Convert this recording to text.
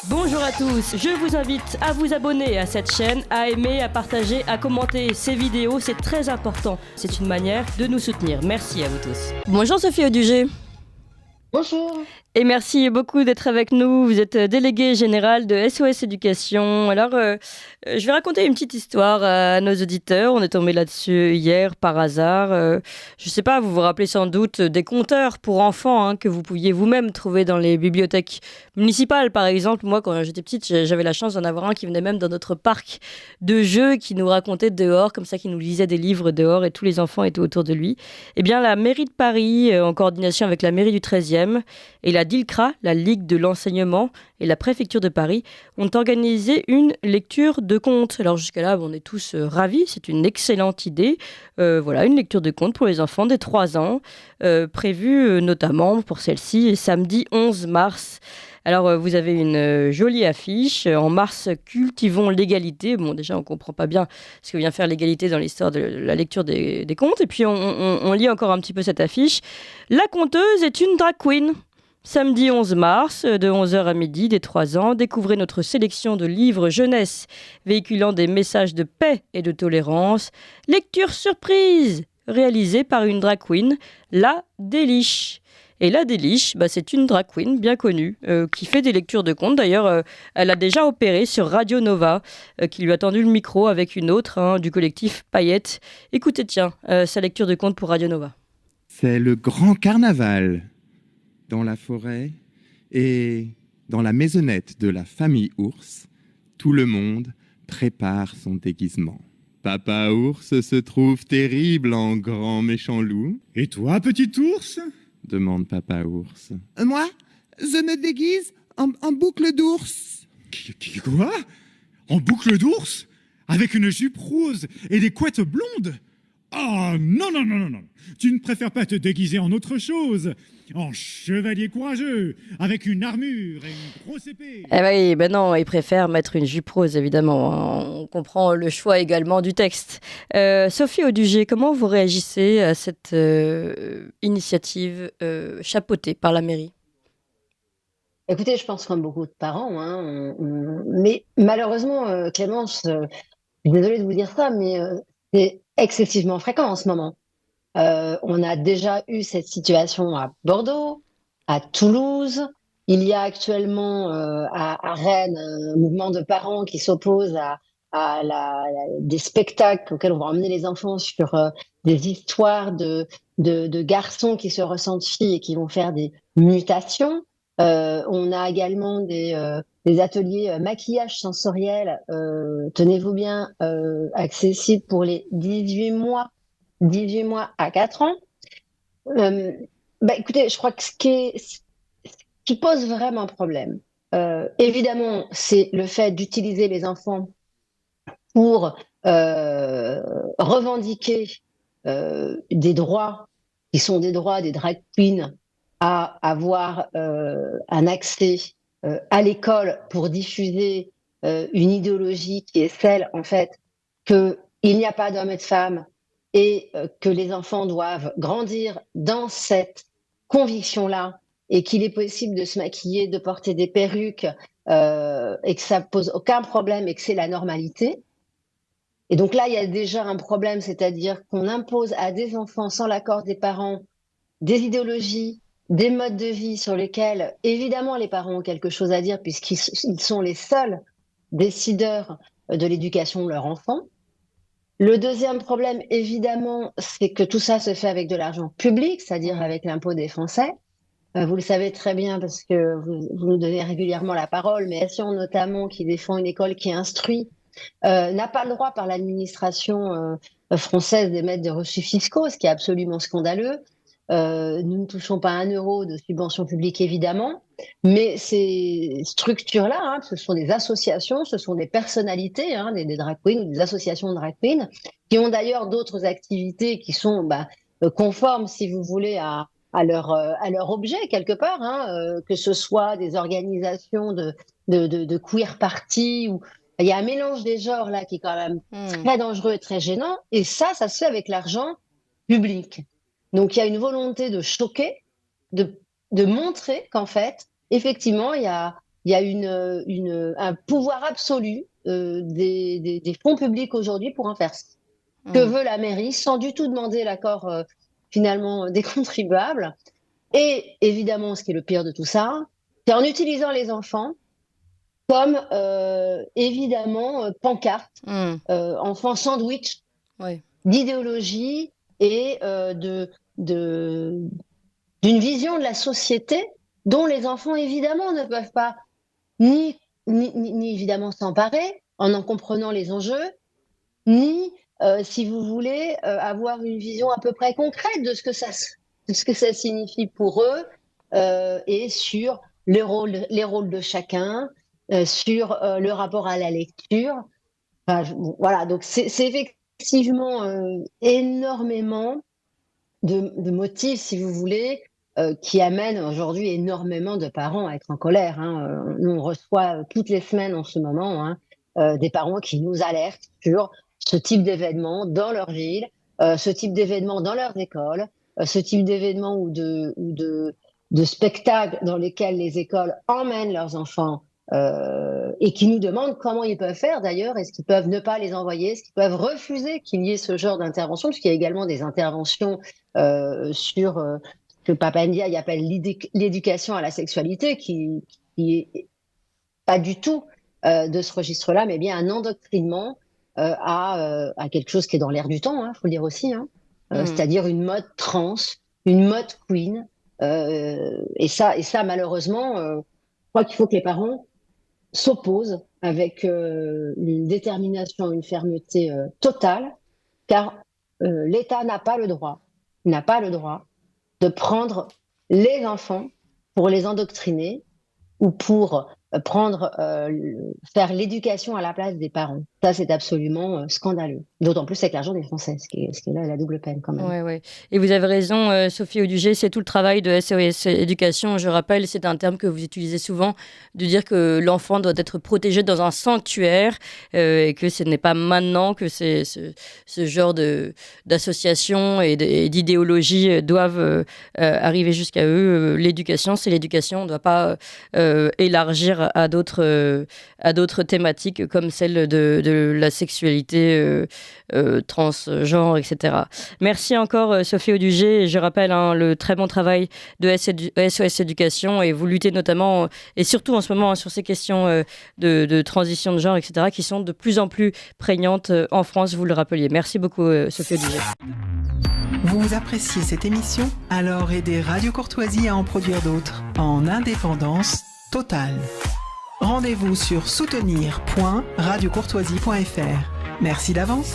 Bonjour à tous, je vous invite à vous abonner à cette chaîne, à aimer, à partager, à commenter ces vidéos, c'est très important. C'est une manière de nous soutenir. Merci à vous tous. Bonjour Sophie Audugé. Bonjour. Et merci beaucoup d'être avec nous. Vous êtes déléguée générale de SOS Éducation. Alors, je vais raconter une petite histoire à nos auditeurs. On est tombé là-dessus hier par hasard. Je ne sais pas, vous vous rappelez sans doute des compteurs pour enfants que vous pouviez vous-même trouver dans les bibliothèques municipales. Par exemple, moi, quand j'étais petite, j'avais la chance d'en avoir un qui venait même dans notre parc de jeux, qui nous racontait dehors, comme ça, qui nous lisait des livres dehors et tous les enfants étaient autour de lui. Eh bien, la mairie de Paris, en coordination avec la mairie du 13e, et la DILCRA, la Ligue de l'enseignement, et la préfecture de Paris ont organisé une lecture de contes. Alors jusqu'à là, on est tous ravis, c'est une excellente idée. Voilà, une lecture de contes pour les enfants des 3 ans, prévue notamment pour celle-ci samedi 11 mars. Alors, vous avez une jolie affiche. En mars, cultivons l'égalité. Bon, déjà, on ne comprend pas bien ce que vient faire l'égalité dans l'histoire de la lecture des contes. Et puis, on lit encore un petit peu cette affiche. La conteuse est une drag queen. Samedi 11 mars, de 11h à midi, des 3 ans, découvrez notre sélection de livres jeunesse véhiculant des messages de paix et de tolérance. Lecture surprise réalisée par une drag queen, La Déliche. Et La Déliche, c'est une drag queen bien connue qui fait des lectures de contes. D'ailleurs, elle a déjà opéré sur Radio Nova, qui lui a tendu le micro avec une autre du collectif Paillettes. Écoutez, tiens, sa lecture de contes pour Radio Nova. C'est le grand carnaval dans la forêt et dans la maisonnette de la famille ours. Tout le monde prépare son déguisement. Papa ours se trouve terrible en grand méchant loup. Et toi, petit ours ? Demande papa ours. Moi, je me déguise en boucle d'ours. Quoi ? En boucle d'ours ? Avec une jupe rose et des couettes blondes ? Oh non, non, non, non, non. Tu ne préfères pas te déguiser en autre chose ? En chevalier courageux, avec une armure et une grosse épée. Eh oui, non, il préfère mettre une jupe rose, évidemment. On comprend le choix également du texte. Sophie Audugé, comment vous réagissez à cette initiative chapeautée par la mairie ? Écoutez, je pense comme beaucoup de parents, mais malheureusement, Clémence, je suis désolée de vous dire ça, mais c'est excessivement fréquent en ce moment. On a déjà eu cette situation à Bordeaux, à Toulouse. Il y a actuellement à Rennes un mouvement de parents qui s'oppose à des spectacles auxquels on va emmener les enfants sur des histoires de garçons qui se ressentent filles et qui vont faire des mutations. On a également des ateliers maquillage sensoriel, tenez-vous bien, accessibles pour les 18 mois à 4 ans. Écoutez, je crois que ce qui pose vraiment problème, évidemment, c'est le fait d'utiliser les enfants pour revendiquer des droits qui sont des droits des drag queens à avoir un accès à l'école pour diffuser une idéologie qui est celle, en fait, qu'il n'y a pas d'hommes et de femmes et que les enfants doivent grandir dans cette conviction-là et qu'il est possible de se maquiller, de porter des perruques et que ça pose aucun problème et que c'est la normalité. Et donc là, il y a déjà un problème, c'est-à-dire qu'on impose à des enfants sans l'accord des parents des idéologies, des modes de vie sur lesquels, évidemment, les parents ont quelque chose à dire puisqu'ils sont les seuls décideurs de l'éducation de leur enfant. Le deuxième problème, évidemment, c'est que tout ça se fait avec de l'argent public, c'est-à-dire avec l'impôt des Français. Vous le savez très bien parce que vous nous donnez régulièrement la parole, mais Sion notamment, qui défend une école qui instruit, n'a pas le droit par l'administration française d'émettre des reçus fiscaux, ce qui est absolument scandaleux. Nous ne touchons pas 1 euro de subvention publique, évidemment, mais ces structures-là, ce sont des associations, ce sont des personnalités, des drag queens ou des associations de drag queens, qui ont d'ailleurs d'autres activités qui sont conformes, si vous voulez, à leur objet, quelque part, que ce soit des organisations de queer party, ou il y a un mélange des genres là qui est quand même très dangereux et très gênant, et ça se fait avec l'argent public. Donc, il y a une volonté de choquer, de montrer qu'en fait, effectivement, il y a il y a un pouvoir absolu des fonds publics aujourd'hui pour en faire ce que veut la mairie, sans du tout demander l'accord finalement des contribuables. Et évidemment, ce qui est le pire de tout ça, c'est en utilisant les enfants comme évidemment pancarte, enfants sandwich d'idéologie et d'une vision de la société dont les enfants évidemment ne peuvent pas ni évidemment s'emparer en comprenant les enjeux, ni si vous voulez avoir une vision à peu près concrète de ce que ça signifie pour eux et sur les rôles de chacun, sur le rapport à la lecture. Voilà, donc c'est effectivement énormément de motifs, si vous voulez, qui amènent aujourd'hui énormément de parents à être en colère. Nous, on reçoit toutes les semaines en ce moment des parents qui nous alertent sur ce type d'événements dans leur ville, ce type d'événements dans leurs écoles, ce type d'événements ou de spectacles dans lesquels les écoles emmènent leurs enfants et qui nous demandent comment ils peuvent faire d'ailleurs, est-ce qu'ils peuvent ne pas les envoyer, est-ce qu'ils peuvent refuser qu'il y ait ce genre d'intervention, puisqu'il y a également des interventions sur ce que Papa Ndiaye appelle l'éducation à la sexualité, qui est pas du tout de ce registre-là, mais bien un endoctrinement à quelque chose qui est dans l'air du temps, faut le dire aussi, c'est-à-dire une mode trans, une mode queen, et ça malheureusement, je crois qu'il faut que les parents s'opposent avec une détermination, une fermeté totale, car l'État n'a pas le droit de prendre les enfants pour les endoctriner ou pour faire l'éducation à la place des parents. Ça, c'est absolument scandaleux. D'autant plus avec l'argent des Français, ce qui est là la double peine quand même. Ouais. Et vous avez raison, Sophie Audugé, c'est tout le travail de SOS Éducation. Je rappelle, c'est un terme que vous utilisez souvent, de dire que l'enfant doit être protégé dans un sanctuaire et que ce n'est pas maintenant que ce genre d'associations et d'idéologies doivent arriver jusqu'à eux. L'éducation, c'est l'éducation. On ne doit pas élargir à d'autres thématiques comme celle de la sexualité transgenre, etc. Merci encore Sophie Audugé. Je rappelle le très bon travail de SOS Éducation, et vous luttez notamment et surtout en ce moment sur ces questions de transition de genre, etc., qui sont de plus en plus prégnantes en France, vous le rappeliez. Merci beaucoup Sophie Audugé. Vous appréciez cette émission? Alors aidez Radio Courtoisie à en produire d'autres en indépendance totale. Rendez-vous sur soutenir.radiocourtoisie.fr. Merci d'avance.